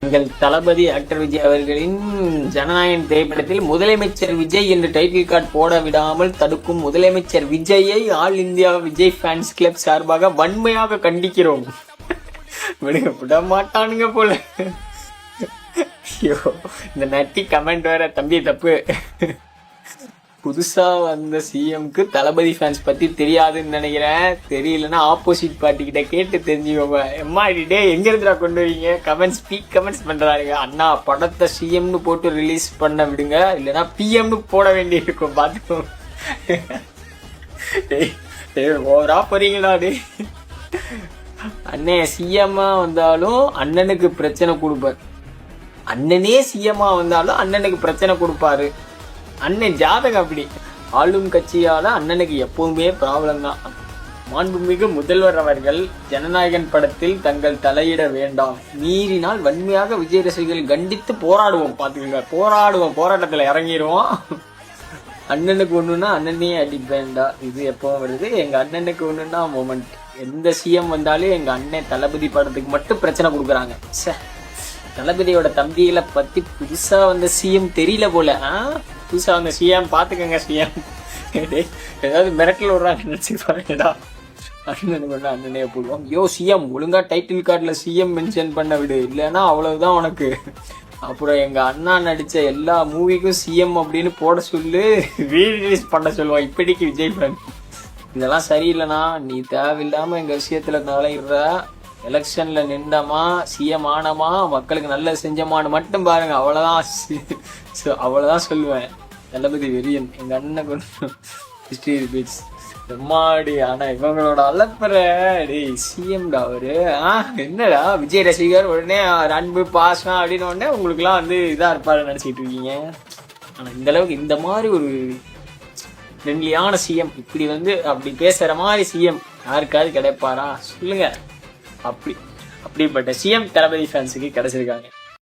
எங்கள் தளபதி ஆக்டர் விஜய் அவர்களின் ஜனநாயகன் திரைப்படத்தில் முதலமைச்சர் விஜய் என்று டைட்டில் கார்டு போட விடாமல் தடுக்கும் முதலமைச்சர் விஜயை all India Vijay fans club சார்பாக வன்மையாக கண்டிக்கிறோம். விட மாட்டானுங்க போல. ஐயோ, இந்த நட்டி கமெண்ட் வேற. தம்பி தப்பு. புதுசா வந்த சிஎம்க்கு தளபதி ஃபேன்ஸ் பத்தி தெரியாதுன்னு நினைக்கிறேன். தெரியலன்னா ஆப்போசிட் பார்ட்டி கிட்ட கேட்டு தெரிஞ்சுக்கோங்க. எம்மா டே எங்க இருந்துடா கொண்டு வரீங்க? கமெண்ட்ஸ் பண்றாருங்க. அண்ணா படத்தை சிஎம்னு போட்டு ரிலீஸ் பண்ண விடுங்க, இல்லைன்னா பிஎம்னு போட வேண்டி இருக்கும். பார்த்துக்கோங்க. ஓவரா போறீங்களா? டே அண்ணே சிஎம்மா வந்தாலும் அண்ணனுக்கு பிரச்சனை கொடுப்பாரு. அண்ணனே சிஎம்மா வந்தாலும் அண்ணனுக்கு பிரச்சனை கொடுப்பாரு. அண்ணன் ஜாதகம் அப்படி. ஆளும் கட்சியால அண்ணனுக்கு எப்பவுமே ப்ராப்ளம் தான். மாண்புமிகு முதல்வர் அவர்கள் ஜனநாயகன் படத்தில் தங்கள் தலையிட வேண்டாம், மீறினால் வன்மையாக விஜய் ரசிகர்கள் கண்டித்து போராடுவோம். பாத்துக்கோங்க, போராடுவோம், போராட்டத்துல இறங்கிடுவோம். அண்ணனுக்கு ஒண்ணுன்னா அண்ணனே அடிப்பேன்டா. இது எப்பவும் வருது. எங்க அண்ணனுக்கு ஒண்ணுன்னா மொமெண்ட். எந்த சிஎம் வந்தாலும் எங்க அண்ணன் தளபதி படத்துக்கு மட்டும் பிரச்சனை கொடுக்குறாங்க. தளபதியோட தம்பிகளை பத்தி புதுசா வந்த சிஎம் தெரியல போல. புதுசா வந்த சிஎம் பாத்துக்கங்க. சிஎம் ஏதாவது மிரட்டல் விடுறாங்க நினைச்சுப்பாருடா. அண்ணனுக்கு ஒண்ணு அண்ணனே போடுவோம். யோ சிஎம், ஒழுங்கா டைட்டில் கார்டுல சிஎம் மென்ஷன் பண்ண விடு, இல்லைன்னா அவ்வளவுதான் உனக்கு. அப்புறம் எங்க அண்ணா நடிச்ச எல்லா மூவிக்கும் சிஎம் அப்படின்னு போட சொல்லு, ரீரிலீஸ் பண்ண சொல்லுவான். இப்படிக்கு விஜய் ஃபேன். இதெல்லாம் சரியில்லைண்ணா. நீ தேவையில்லாம எங்க விஷயத்துல தலையிடுற. எலெக்ஷன்ல நின்றமா, சிஎம் ஆனமா, மக்களுக்கு நல்லது செஞ்சமான்னு மட்டும் பாருங்க. அவ்வளவுதான் சொல்லுவேன். தளபதி வெறியன் எங்க அண்ணன் ஹிஸ்டரி ரிப்பீட்ஸ் எம்மாடி. ஆனா இவங்களோட அலப்பற சிஎம்டா அவரு. என்னடா விஜய் ரசிகர் உடனே அன்பு பாசம் அப்படின்னு உடனே உங்களுக்கு எல்லாம் வந்து இதா இருப்பாரு நினைச்சிட்டு இருக்கீங்க. ஆனா இந்த அளவுக்கு இந்த மாதிரி ஒரு ஃப்ரெண்ட்லியான சிஎம், இப்படி வந்து அப்படி பேசுற மாதிரி சிஎம் யாருக்காவது கிடைப்பாரா சொல்லுங்க. அப்படிப்பட்ட சிஎம் தளபதி ஃபேன்ஸுக்கு கிடைச்சிருக்காங்க.